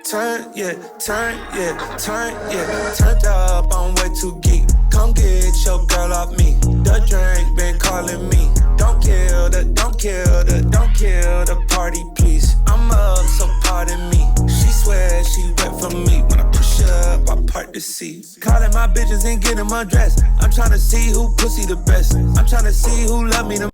Turned up, I'm way too geek. Come get your girl off me. The drink been calling me. Don't kill the party, please. I'm up, so pardon me. She swears she wet for me. When I push up, I part the seats. Calling my bitches and getting them undressed. I'm tryna see who pussy the best. I'm tryna see who love me the